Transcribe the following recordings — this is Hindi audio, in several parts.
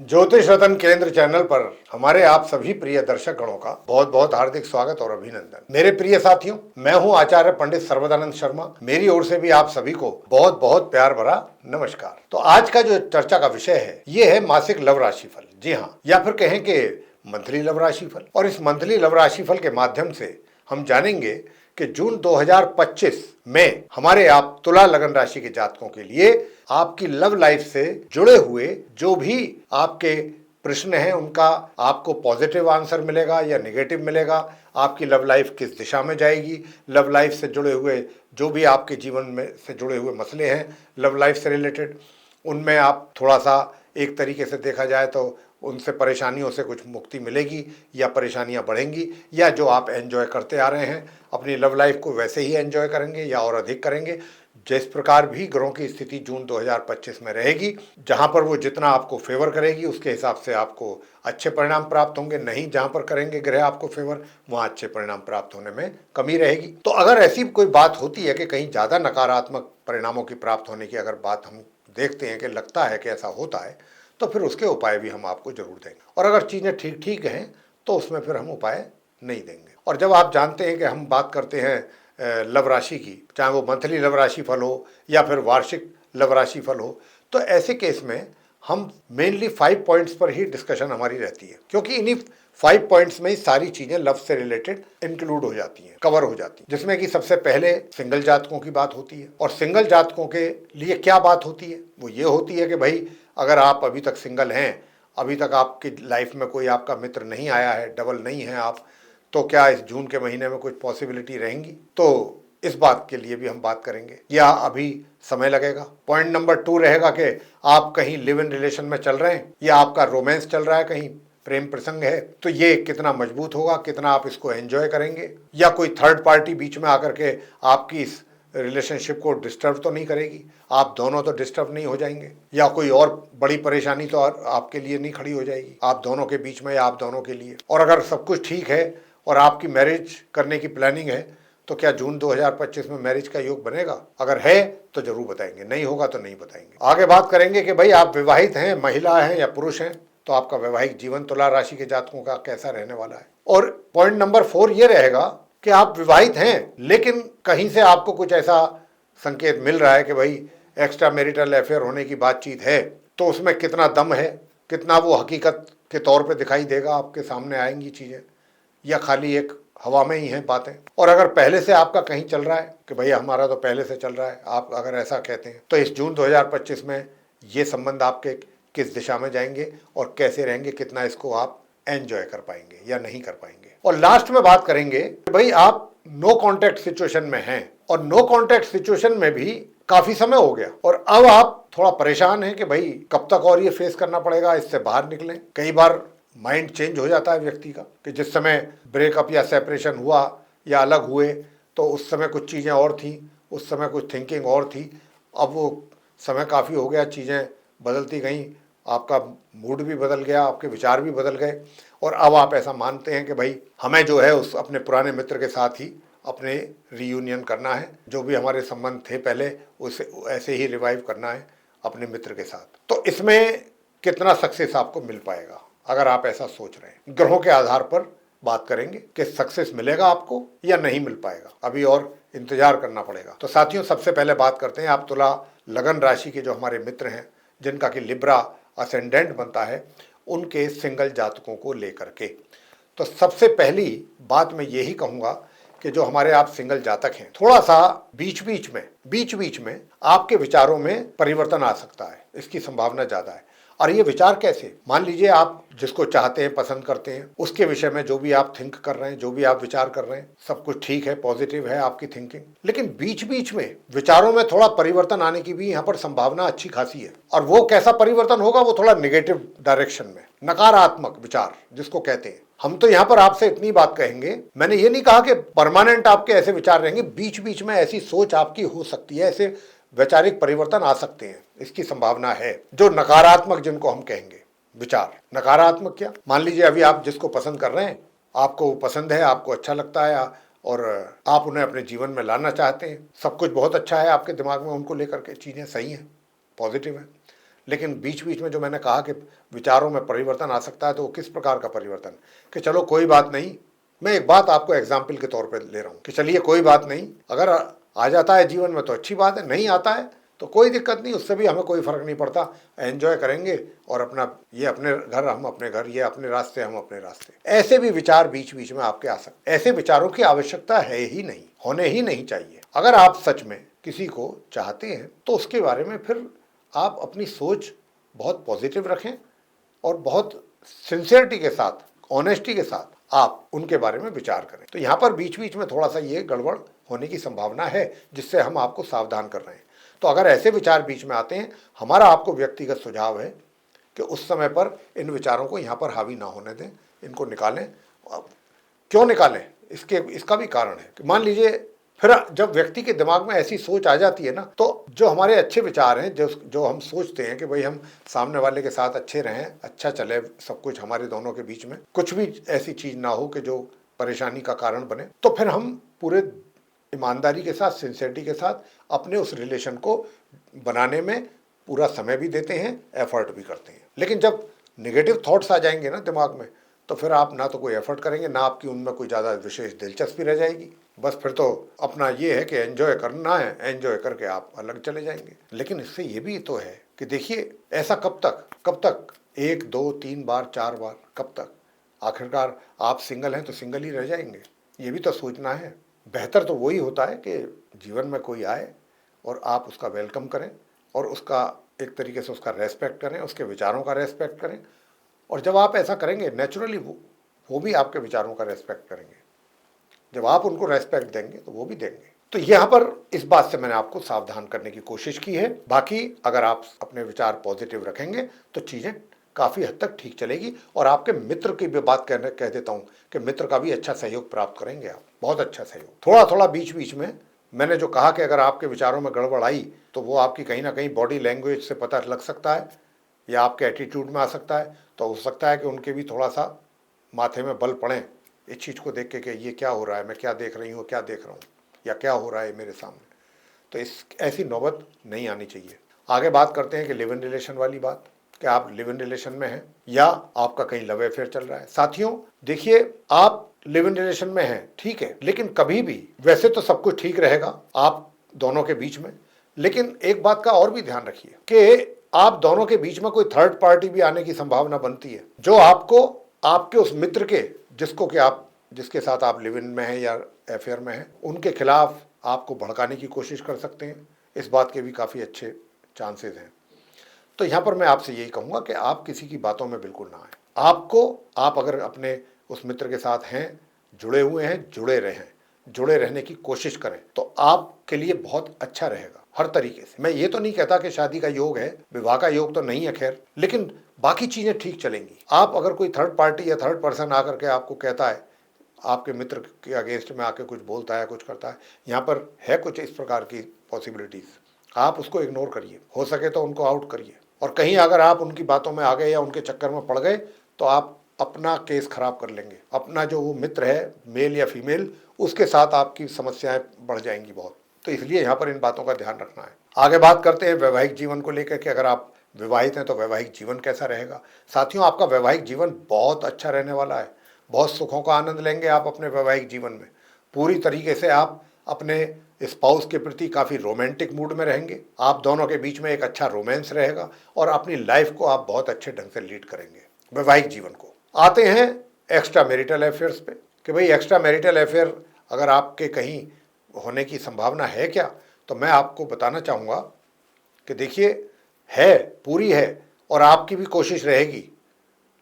ज्योतिष रतन केंद्र चैनल पर हमारे आप सभी प्रिय दर्शक गणों का बहुत बहुत हार्दिक स्वागत और अभिनंदन। मेरे प्रिय साथियों, मैं हूं आचार्य पंडित सर्वदानंद शर्मा। मेरी ओर से भी आप सभी को बहुत बहुत प्यार भरा नमस्कार। तो आज का जो चर्चा का विषय है ये है मासिक लव राशिफल। जी हाँ, या फिर कहें कि मंथली लव राशिफल। और इस मंथली लव राशिफल के माध्यम से हम जानेंगे कि जून 2025 में हमारे आप तुला लगन राशि के जातकों के लिए आपकी लव लाइफ से जुड़े हुए जो भी आपके प्रश्न हैं उनका आपको पॉजिटिव आंसर मिलेगा या नेगेटिव मिलेगा। आपकी लव लाइफ किस दिशा में जाएगी, लव लाइफ से जुड़े हुए जो भी आपके जीवन में से जुड़े हुए मसले हैं लव लाइफ से रिलेटेड, उनमें आप थोड़ा सा एक तरीके से देखा जाए तो उनसे परेशानियों से कुछ मुक्ति मिलेगी या परेशानियां बढ़ेंगी, या जो आप एंजॉय करते आ रहे हैं अपनी लव लाइफ को वैसे ही एंजॉय करेंगे या और अधिक करेंगे। जिस प्रकार भी ग्रहों की स्थिति जून 2025 में रहेगी, जहां पर वो जितना आपको फेवर करेगी उसके हिसाब से आपको अच्छे परिणाम प्राप्त होंगे। नहीं जहां पर करेंगे ग्रह आपको फेवर, वहां अच्छे परिणाम प्राप्त होने में कमी रहेगी। तो अगर ऐसी कोई बात होती है कि कहीं ज़्यादा नकारात्मक परिणामों की प्राप्त होने की अगर बात हम देखते हैं कि लगता है कि ऐसा होता है, तो फिर उसके उपाय भी हम आपको जरूर देंगे। और अगर चीज़ें ठीक ठीक हैं तो उसमें फिर हम उपाय नहीं देंगे। और जब आप जानते हैं कि हम बात करते हैं लव राशि की, चाहे वो मंथली लव राशि फल हो या फिर वार्षिक लव राशि फल हो, तो ऐसे केस में हम मेनली 5 पॉइंट्स पर ही डिस्कशन हमारी रहती है, क्योंकि इन्हीं 5 पॉइंट्स में ही सारी चीजें लव से रिलेटेड इंक्लूड हो जाती हैं, कवर हो जाती हैं। जिसमें कि सबसे पहले सिंगल जातकों की बात होती है। और सिंगल जातकों के लिए क्या बात होती है, वो ये होती है कि भाई अगर आप अभी तक सिंगल हैं, अभी तक आपकी लाइफ में कोई आपका मित्र नहीं आया है, डबल नहीं है आप, तो क्या इस जून के महीने में कुछ पॉसिबिलिटी रहेंगी? तो इस बात के लिए भी हम बात करेंगे, या अभी समय लगेगा। पॉइंट नंबर 2 रहेगा कि आप कहीं लिव इन रिलेशन में चल रहे हैं या आपका रोमांस चल रहा है, कहीं प्रेम प्रसंग है, तो ये कितना मजबूत होगा, कितना आप इसको एंजॉय करेंगे, या कोई थर्ड पार्टी बीच में आकर के आपकी इस रिलेशनशिप को डिस्टर्ब तो नहीं करेगी, आप दोनों तो डिस्टर्ब नहीं हो जाएंगे, या कोई और बड़ी परेशानी तो आपके लिए नहीं खड़ी हो जाएगी आप दोनों के बीच में या आप दोनों के लिए। और अगर सब कुछ ठीक है और आपकी मैरिज करने की प्लानिंग है, तो क्या जून 2025 में मैरिज का योग बनेगा? अगर है तो जरूर बताएंगे, नहीं होगा तो नहीं बताएंगे। आगे बात करेंगे कि भाई आप विवाहित हैं, महिला हैं या पुरुष हैं, तो आपका वैवाहिक जीवन तुला राशि के जातकों का कैसा रहने वाला है। और पॉइंट नंबर 4 ये रहेगा कि आप विवाहित हैं लेकिन कहीं से आपको कुछ ऐसा संकेत मिल रहा है कि भाई एक्स्ट्रा मैरिटल अफेयर होने की बातचीत है, तो उसमें कितना दम है, कितना वो हकीकत के तौर पे दिखाई देगा, आपके सामने आएंगी चीज़ें, या खाली एक हवा में ही हैं बातें। और अगर पहले से आपका कहीं चल रहा है कि भैया हमारा तो पहले से चल रहा है, आप अगर ऐसा कहते हैं, तो इस जून 2025 में ये संबंध आपके किस दिशा में जाएंगे और कैसे रहेंगे, कितना इसको आप एंजॉय कर पाएंगे या नहीं कर पाएंगे। और लास्ट में बात करेंगे कि भाई आप नो कॉन्टैक्ट सिचुएशन में हैं, और नो कॉन्टैक्ट सिचुएशन में भी काफी समय हो गया और अब आप थोड़ा परेशान हैं कि भाई कब तक और ये फेस करना पड़ेगा, इससे बाहर निकलें। कई बार माइंड चेंज हो जाता है व्यक्ति का कि जिस समय ब्रेकअप या सेपरेशन हुआ या अलग हुए तो उस समय कुछ चीज़ें और थी, उस समय कुछ थिंकिंग और थी, अब वो समय काफ़ी हो गया, चीज़ें बदलती गई, आपका मूड भी बदल गया, आपके विचार भी बदल गए, और अब आप ऐसा मानते हैं कि भाई हमें जो है उस अपने पुराने मित्र के साथ ही अपने रीयूनियन करना है, जो भी हमारे संबंध थे पहले उसे ऐसे ही रिवाइव करना है अपने मित्र के साथ। तो इसमें कितना सक्सेस आपको मिल पाएगा अगर आप ऐसा सोच रहे हैं, ग्रहों के आधार पर बात करेंगे कि सक्सेस मिलेगा आपको या नहीं मिल पाएगा, अभी और इंतजार करना पड़ेगा। तो साथियों, सबसे पहले बात करते हैं आप तुला लगन राशि के जो हमारे मित्र हैं, जिनका कि लिब्रा असेंडेंट बनता है, उनके सिंगल जातकों को लेकर के। तो सबसे पहली बात मैं यही कहूँगा कि जो हमारे आप सिंगल जातक हैं, थोड़ा सा बीच बीच में आपके विचारों में परिवर्तन आ सकता है, इसकी संभावना ज़्यादा है। और ये विचार कैसे? मान लीजिए आप जिसको चाहते हैं, पसंद करते हैं, उसके विषय में जो भी आप थिंक कर रहे हैं, जो भी आप विचार कर रहे हैं, सब कुछ ठीक है, पॉजिटिव है आपकी थिंकिंग, लेकिन बीच बीच में विचारों में थोड़ा परिवर्तन आने की भी यहाँ पर संभावना अच्छी खासी है। और वो कैसा परिवर्तन होगा? वो थोड़ा निगेटिव डायरेक्शन में, नकारात्मक विचार जिसको कहते हैं। हम तो यहाँ पर आपसे इतनी बात कहेंगे, मैंने ये नहीं कहा कि परमानेंट आपके ऐसे विचार रहेंगे, बीच बीच में ऐसी सोच आपकी हो सकती है, ऐसे वैचारिक परिवर्तन आ सकते हैं, इसकी संभावना है। जो नकारात्मक जिनको हम कहेंगे विचार, नकारात्मक क्या, मान लीजिए अभी आप जिसको पसंद कर रहे हैं, आपको पसंद है, आपको अच्छा लगता है और आप उन्हें अपने जीवन में लाना चाहते हैं, सब कुछ बहुत अच्छा है आपके दिमाग में उनको लेकर के, चीज़ें सही हैं, पॉजिटिव है, लेकिन बीच बीच में जो मैंने कहा कि विचारों में परिवर्तन आ सकता है, तो वो किस प्रकार का परिवर्तन, कि चलो कोई बात नहीं, मैं एक बात आपको एग्जाम्पल के तौर पे ले रहा हूँ कि चलिए कोई बात नहीं, अगर आ जाता है जीवन में तो अच्छी बात है, नहीं आता है तो कोई दिक्कत नहीं, उससे भी हमें कोई फर्क नहीं पड़ता, एंजॉय करेंगे और अपना ये अपने घर हम अपने घर, ये अपने रास्ते हम अपने रास्ते। ऐसे भी विचार बीच बीच में आपके आ सकते, ऐसे विचारों की आवश्यकता है ही नहीं, होने ही नहीं चाहिए। अगर आप सच में किसी को चाहते हैं तो उसके बारे में फिर आप अपनी सोच बहुत पॉजिटिव रखें और बहुत सिंसियरिटी के साथ, ऑनेस्टी के साथ आप उनके बारे में विचार करें। तो यहाँ पर बीच बीच में थोड़ा सा ये गड़बड़ होने की संभावना है, जिससे हम आपको सावधान कर रहे हैं। तो अगर ऐसे विचार बीच में आते हैं, हमारा आपको व्यक्तिगत सुझाव है कि उस समय पर इन विचारों को यहाँ पर हावी ना होने दें, इनको निकालें। क्यों निकालें, इसका भी कारण है कि मान लीजिए फिर जब व्यक्ति के दिमाग में ऐसी सोच आ जाती है ना, तो जो हमारे अच्छे विचार हैं, जो हम सोचते हैं कि भाई हम सामने वाले के साथ अच्छे रहें, अच्छा चले सब कुछ, हमारे दोनों के बीच में कुछ भी ऐसी चीज ना हो कि जो परेशानी का कारण बने, तो फिर हम पूरे ईमानदारी के साथ, सिंसियरिटी के साथ अपने उस रिलेशन को बनाने में पूरा समय भी देते हैं, एफर्ट भी करते हैं। लेकिन जब निगेटिव थॉट्स आ जाएंगे ना दिमाग में, तो फिर आप ना तो कोई एफर्ट करेंगे, ना आपकी उनमें कोई ज़्यादा विशेष दिलचस्पी रह जाएगी। बस फिर तो अपना ये है कि एंजॉय करना है, एंजॉय करके आप अलग चले जाएंगे। लेकिन इससे ये भी तो है कि देखिए, ऐसा कब तक 1 2 3 बार 4 बार, कब तक? आखिरकार आप सिंगल हैं तो सिंगल ही रह जाएंगे, ये भी तो सोचना है। बेहतर तो वही होता है कि जीवन में कोई आए और आप उसका वेलकम करें और उसका एक तरीके से उसका रेस्पेक्ट करें, उसके विचारों का रेस्पेक्ट करें। और जब आप ऐसा करेंगे, नेचुरली वो भी आपके विचारों का रेस्पेक्ट करेंगे। जब आप उनको रेस्पेक्ट देंगे तो वो भी देंगे। तो यहाँ पर इस बात से मैंने आपको सावधान करने की कोशिश की है। बाकी अगर आप अपने विचार पॉजिटिव रखेंगे तो चीज़ें काफ़ी हद तक ठीक चलेगी। और आपके मित्र की भी बात कह देता हूँ कि मित्र का भी अच्छा सहयोग प्राप्त करेंगे आप, बहुत अच्छा सहयोग। थोड़ा थोड़ा बीच बीच में मैंने जो कहा कि अगर आपके विचारों में गड़बड़ आई तो वो आपकी कहीं ना कहीं बॉडी लैंग्वेज से पता लग सकता है या आपके एटीट्यूड में आ सकता है। तो हो सकता है कि उनके भी थोड़ा सा माथे में बल पड़े इस चीज़ को देख के कि ये क्या हो रहा है, मैं क्या देख रही हूँ, क्या देख रहा हूँ, या क्या हो रहा है मेरे सामने। तो ऐसी नौबत नहीं आनी चाहिए। आगे बात करते हैं कि लिव इन रिलेशन वाली बात, कि आप लिव इन रिलेशन में हैं या आपका कहीं लव अफेयर चल रहा है। साथियों देखिए, आप लिव इन रिलेशन में हैं, ठीक है, लेकिन कभी भी, वैसे तो सब कुछ ठीक रहेगा आप दोनों के बीच में, लेकिन एक बात का और भी ध्यान रखिए कि आप दोनों के बीच में कोई थर्ड पार्टी भी आने की संभावना बनती है, जो आपको आपके उस मित्र के जिसके साथ आप लिव इन में हैं या अफेयर में हैं, उनके खिलाफ आपको भड़काने की कोशिश कर सकते हैं। इस बात के भी काफ़ी अच्छे चांसेस हैं। तो यहाँ पर मैं आपसे यही कहूँगा कि आप किसी की बातों में बिल्कुल ना आए। आप अगर अपने उस मित्र के साथ हैं, जुड़े हुए हैं, जुड़े रहने की कोशिश करें तो आपके लिए बहुत अच्छा रहेगा हर तरीके से। मैं ये तो नहीं कहता कि शादी का योग है, विवाह का योग तो नहीं है खैर, लेकिन बाकी चीज़ें ठीक चलेंगी। आप अगर कोई थर्ड पार्टी या थर्ड पर्सन आकर के आपको कहता है, आपके मित्र के अगेंस्ट में आके कुछ बोलता है, कुछ करता है, यहाँ पर है कुछ इस प्रकार की पॉसिबिलिटीज़, आप उसको इग्नोर करिए, हो सके तो उनको आउट करिए। और कहीं अगर आप उनकी बातों में आ गए या उनके चक्कर में पड़ गए तो आप अपना केस खराब कर लेंगे। अपना जो वो मित्र है, मेल या फीमेल, उसके साथ आपकी समस्याएं बढ़ जाएंगी बहुत। तो इसलिए यहाँ पर इन बातों का ध्यान रखना है। आगे बात करते हैं वैवाहिक जीवन को लेकर के। अगर आप विवाहित हैं तो वैवाहिक जीवन कैसा रहेगा? साथियों, आपका वैवाहिक जीवन बहुत अच्छा रहने वाला है। बहुत सुखों का आनंद लेंगे आप अपने वैवाहिक जीवन में। पूरी तरीके से आप अपने स्पाउस के प्रति काफ़ी रोमांटिक मूड में रहेंगे। आप दोनों के बीच में एक अच्छा रोमांस रहेगा और अपनी लाइफ को आप बहुत अच्छे ढंग से लीड करेंगे वैवाहिक जीवन को। आते हैं एक्स्ट्रा मैरिटल अफेयर्स पे, कि भाई एक्स्ट्रा मैरिटल अफेयर अगर आपके कहीं होने की संभावना है क्या? तो मैं आपको बताना चाहूँगा कि देखिए, है, पूरी है और आपकी भी कोशिश रहेगी।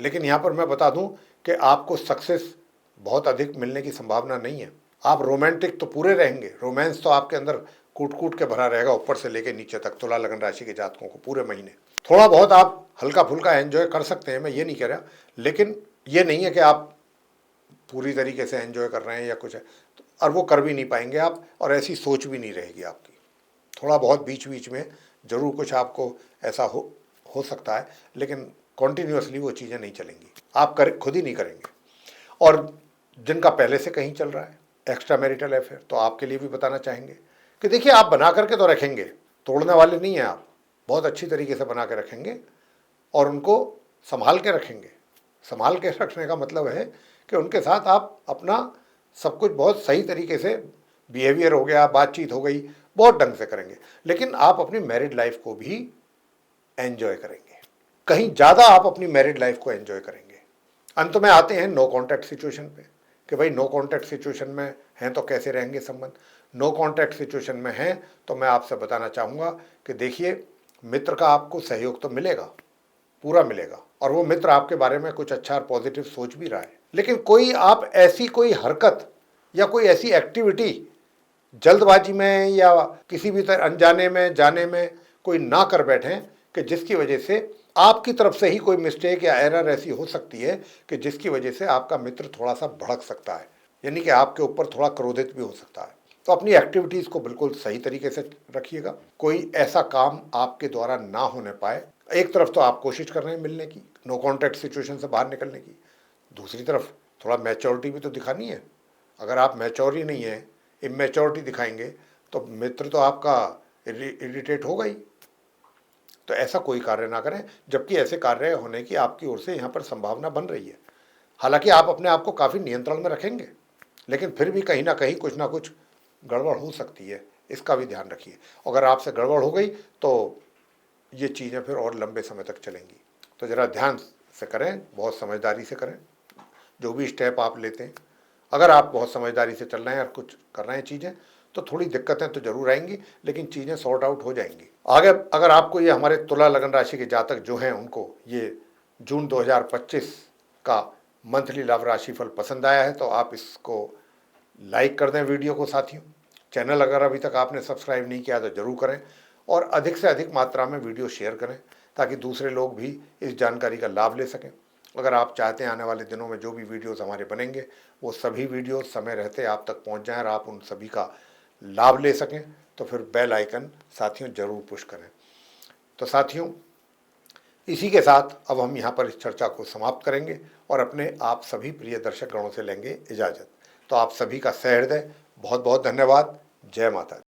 लेकिन यहाँ पर मैं बता दूँ कि आपको सक्सेस बहुत अधिक मिलने की संभावना नहीं है। आप रोमांटिक तो पूरे रहेंगे, रोमांस तो आपके अंदर कूट कूट के भरा रहेगा ऊपर से लेके नीचे तक। तुला लगन राशि के जातकों को पूरे महीने थोड़ा बहुत आप हल्का फुल्का एंजॉय कर सकते हैं, मैं ये नहीं कह रहा, लेकिन ये नहीं है कि आप पूरी तरीके से एंजॉय कर रहे हैं या कुछ है, और वो कर भी नहीं पाएंगे आप, और ऐसी सोच भी नहीं रहेगी आपकी। थोड़ा बहुत बीच बीच में जरूर कुछ आपको ऐसा हो सकता है, लेकिन कॉन्टीन्यूसली वो चीज़ें नहीं चलेंगी, आप खुद ही नहीं करेंगे। और जिनका पहले से कहीं चल रहा है एक्स्ट्रा मैरिटल अफेयर, तो आपके लिए भी बताना चाहेंगे कि देखिए, आप बना करके तो रखेंगे, तोड़ने वाले नहीं हैं आप, बहुत अच्छी तरीके से बना के रखेंगे और उनको संभाल के रखेंगे। संभाल के रखने का मतलब है कि उनके साथ आप अपना सब कुछ बहुत सही तरीके से, बिहेवियर हो गया, बातचीत हो गई, बहुत ढंग से करेंगे। लेकिन आप अपनी मैरिड लाइफ को भी एंजॉय करेंगे, कहीं ज़्यादा आप अपनी मैरिड लाइफ को एंजॉय करेंगे। अंत में आते हैं नो कॉन्टैक्ट सिचुएशन पे कि भाई नो कॉन्टैक्ट सिचुएशन में हैं तो कैसे रहेंगे संबंध। नो कॉन्टैक्ट सिचुएशन में हैं तो मैं आपसे बताना चाहूँगा कि देखिए, मित्र का आपको सहयोग तो मिलेगा, पूरा मिलेगा, और वो मित्र आपके बारे में कुछ अच्छा और पॉजिटिव सोच भी रहा है। लेकिन कोई आप ऐसी कोई हरकत या कोई ऐसी एक्टिविटी जल्दबाजी में या किसी भी तरह अनजाने में जाने में कोई ना कर बैठें कि जिसकी वजह से आपकी तरफ से ही कोई मिस्टेक या एरर ऐसी हो सकती है कि जिसकी वजह से आपका मित्र थोड़ा सा भड़क सकता है, यानी कि आपके ऊपर थोड़ा क्रोधित भी हो सकता है। तो अपनी एक्टिविटीज़ को बिल्कुल सही तरीके से रखिएगा। कोई ऐसा काम आपके द्वारा ना होने पाए। एक तरफ तो आप कोशिश कर रहे हैं मिलने की, नो कॉन्टैक्ट सिचुएशन से बाहर निकलने की, दूसरी तरफ थोड़ा मैच्योरिटी भी तो दिखानी है। अगर आप मैच्योर ही नहीं है, इमेच्योरिटी दिखाएंगे तो मित्र तो आपका इरिटेट होगा ही। तो ऐसा कोई कार्य ना करें, जबकि ऐसे कार्य होने की आपकी ओर से यहाँ पर संभावना बन रही है। हालांकि आप अपने आप को काफ़ी नियंत्रण में रखेंगे, लेकिन फिर भी कहीं ना कुछ गड़बड़ हो सकती है, इसका भी ध्यान रखिए। अगर आपसे गड़बड़ हो गई तो ये चीज़ें फिर और लंबे समय तक चलेंगी। तो ज़रा ध्यान से करें, बहुत समझदारी से करें जो भी स्टेप आप लेते हैं। अगर आप बहुत समझदारी से चल रहे हैं और कुछ कर रहे हैं चीज़ें, तो थोड़ी दिक्कतें तो जरूर आएंगी, लेकिन चीज़ें सॉर्ट आउट हो जाएंगी। आगे अगर आपको ये हमारे तुला लगन राशि के जातक जो हैं उनको ये जून 2025 का मंथली लाभ राशिफल पसंद आया है तो आप इसको लाइक कर दें वीडियो को। साथियों, चैनल अगर अभी तक आपने सब्सक्राइब नहीं किया तो ज़रूर करें और अधिक से अधिक मात्रा में वीडियो शेयर करें ताकि दूसरे लोग भी इस जानकारी का लाभ ले सकें। अगर आप चाहते हैं आने वाले दिनों में जो भी वीडियोस हमारे बनेंगे वो सभी वीडियोस समय रहते आप तक पहुंच जाएं और आप उन सभी का लाभ ले सकें, तो फिर बेल आइकन साथियों ज़रूर पुश करें। तो साथियों, इसी के साथ अब हम यहाँ पर इस चर्चा को समाप्त करेंगे और अपने आप सभी प्रिय दर्शक गणों से लेंगे इजाज़त। तो आप सभी का सहृदय बहुत बहुत धन्यवाद। जय माता दी।